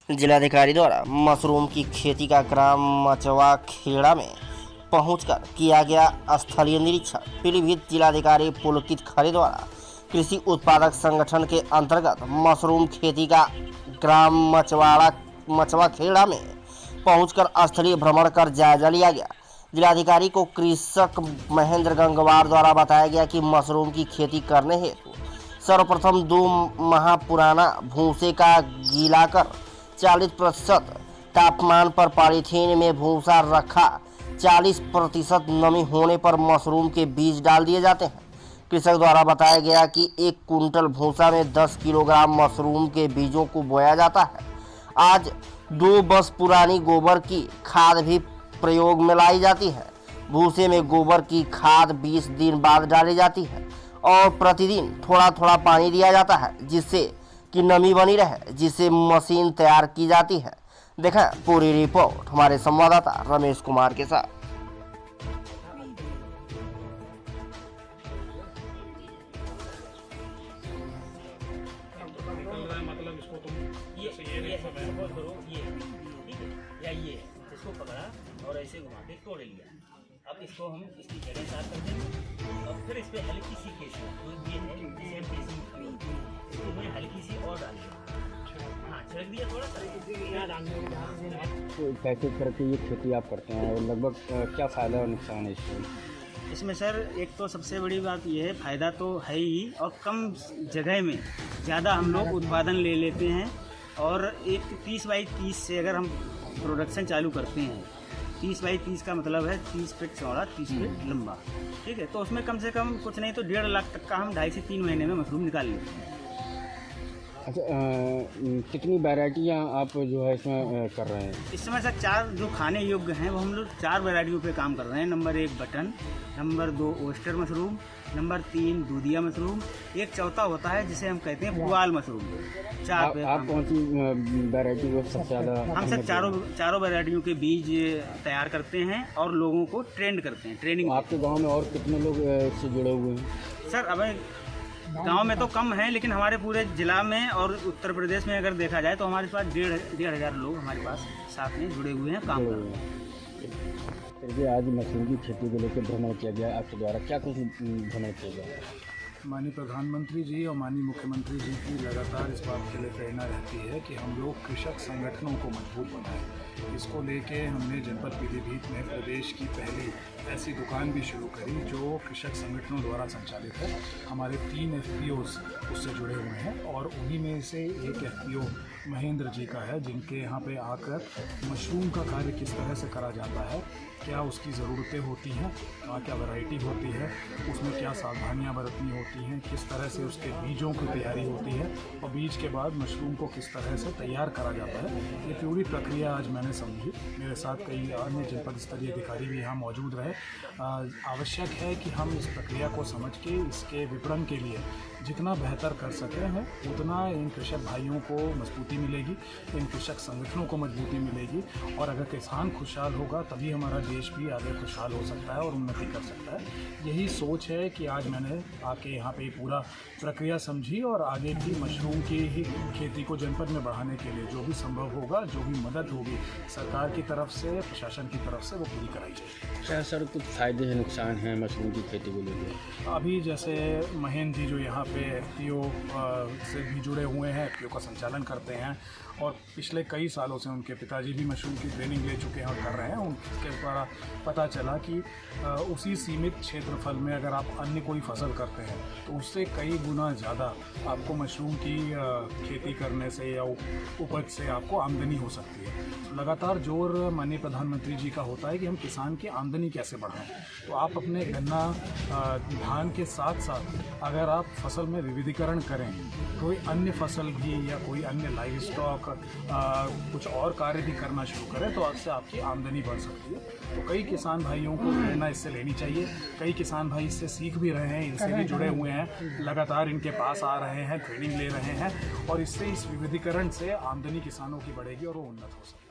जिलाधिकारी द्वारा मशरूम की खेती का ग्राम मचवा खेड़ा में पहुंचकर किया गया स्थलीय निरीक्षण। पीलीभीत जिलाधिकारी पुलकित खरे द्वारा कृषि उत्पादक संगठन के अंतर्गत मशरूम खेती का ग्राम मचवा खेड़ा में पहुंचकर स्थलीय भ्रमण कर जायजा लिया गया। जिलाधिकारी को कृषक महेंद्र गंगवार द्वारा बताया गया कि मशरूम की खेती करने हेतु सर्वप्रथम 2 माह पुराना भूसे का गीला कर 40% तापमान पर पॉलीथीन में भूसा रखा 40% नमी होने पर मशरूम के बीज डाल दिए जाते हैं। कृषक द्वारा बताया गया कि 1 कुंटल भूसा में 10 किलोग्राम मशरूम के बीजों को बोया जाता है। आज 2 बस पुरानी गोबर की खाद भी प्रयोग में लाई जाती है। भूसे में गोबर की खाद 20 दिन बाद डाली जाती है और प्रतिदिन थोड़ा थोड़ा पानी दिया जाता है जिससे कि नमी बनी रहे, जिससे मशीन तैयार की जाती है। देखें पूरी रिपोर्ट हमारे संवाददाता रमेश कुमार के साथ। मतलब इसको तुम ये सपोज करो ये ठीक है या ये इसको पकड़ा और ऐसे घुमा के तोड़ लिया। अब इसको हम इसकी जड़ें साफ कर देंगे और फिर इस पर हल्की सी केसर ये है सेम केसर इसमें हल्की सी और डालेंगे। हाँ छिड़क दिया थोड़ा सा। तो कैसे करके ये खेती आप करते हैं और लगभग क्या फ़ायदा और नुकसान है इसमें सर एक तो सबसे बड़ी बात ये है, फ़ायदा तो है ही और कम जगह में ज़्यादा हम लोग उत्पादन ले लेते हैं। और एक 30 बाई 30 से अगर हम प्रोडक्शन चालू करते हैं, 30 बाई 30 का मतलब है 30 फीट चौड़ा 30 फीट लंबा, ठीक है। तो उसमें कम से कम कुछ नहीं तो 1.5 लाख तक का हम 2.5 से 3 महीने में मशरूम निकाल लेते हैं। अच्छा, कितनी वैरायटियाँ आप जो है इसमें कर रहे हैं? इस समय सर 4 जो खाने योग्य हैं वो हम लोग 4 वैरायटियों पे काम कर रहे हैं। Number 1 button, number 2 oyster mushroom, number 3 दूधिया मशरूम, एक चौथा होता है जिसे हम कहते हैं पुआल मशरूम। 4 पे आप कौन सी वैरायटी को सबसे ज़्यादा? हम सर चारों वैरायटियों के बीज तैयार करते हैं और लोगों को ट्रेंड करते हैं, ट्रेनिंग। आपके गाँव में और कितने लोग इससे जुड़े हुए हैं? सर अब गांव में तो कम है, लेकिन हमारे पूरे जिला में और उत्तर प्रदेश में अगर देखा जाए तो हमारे पास 1,500 लोग हमारे पास साथ में जुड़े हुए हैं, काम कर रहे हैं। फिर आज मशरूम की खेती को लेकर भ्रमण किया गया आपके द्वारा, क्या कुछ भ्रमण किया गया? माननीय प्रधानमंत्री जी और माननीय मुख्यमंत्री जी की लगातार इस बात के लिए प्रेरणा रहती है कि हम लोग कृषक संगठनों को मजबूत बनाएं। इसको लेके हमने जनपद पीलीभीत में प्रदेश की पहली ऐसी दुकान भी शुरू करी जो कृषक संगठनों द्वारा संचालित है। हमारे 3 FPOs उससे जुड़े हुए हैं और उन्हीं में से एक FPO महेंद्र जी का है, जिनके यहाँ पे आकर मशरूम का कार्य किस तरह से करा जाता है, क्या उसकी ज़रूरतें होती हैं, क्या वैरायटी होती है, उसमें क्या सावधानियां बरतनी होती हैं, किस तरह से उसके बीजों की तैयारी होती है और बीज के बाद मशरूम को किस तरह से तैयार करा जाता है, ये पूरी प्रक्रिया आज मैंने समझी। मेरे साथ कई अन्य जनपद स्तरीय अधिकारी भी यहाँ मौजूद रहे। आवश्यक है कि हम इस प्रक्रिया को समझ के इसके विपणन के लिए जितना बेहतर कर सकते हैं उतना इन कृषक भाइयों को मजबूती मिलेगी, इन कृषक संगठनों को मजबूती मिलेगी। और अगर किसान खुशहाल होगा तभी हमारा देश भी आगे खुशहाल हो सकता है और उन्नति कर सकता है। यही सोच है कि आज मैंने आके यहाँ पे पूरा प्रक्रिया समझी और आगे भी मशरूम की ही खेती को जनपद में बढ़ाने के लिए जो भी संभव होगा, जो भी मदद होगी सरकार की तरफ से, प्रशासन की तरफ से, वो पूरी कराई जाएगी। क्या सर कुछ फ़ायदे हैं, नुकसान हैं मशरूम की खेती को लेकर? अभी जैसे महेंद्र जी जो यहाँ पे FPO से भी जुड़े हुए हैं, FPO का संचालन करते हैं और पिछले कई सालों से उनके पिताजी भी मशरूम की ट्रेनिंग ले चुके हैं और कर रहे हैं। उनके द्वारा पता चला कि उसी सीमित क्षेत्रफल में अगर आप अन्य कोई फसल करते हैं तो उससे कई गुना ज़्यादा आपको मशरूम की खेती करने से या उपज से आपको आमदनी हो सकती है। तो लगातार जोर माननीय प्रधानमंत्री जी का होता है कि हम किसान की आमदनी कैसे बढ़ाएं। तो आप अपने गन्ना धान के साथ साथ अगर आप फसल में विविधीकरण करें, कोई अन्य फसल भी या कोई अन्य लाइव स्टॉक कुछ और कार्य भी करना शुरू करें तो इससे आपकी आमदनी बढ़ सकती है। तो कई किसान भाइयों को प्रेरणा इससे लेनी चाहिए। कई किसान भाई इससे सीख भी रहे हैं, इनसे भी जुड़े हुए हैं, लगातार इनके पास आ रहे हैं, ट्रेनिंग ले रहे हैं और इससे इस विविधीकरण से आमदनी किसानों की बढ़ेगी और वो उन्नत हो सकती है।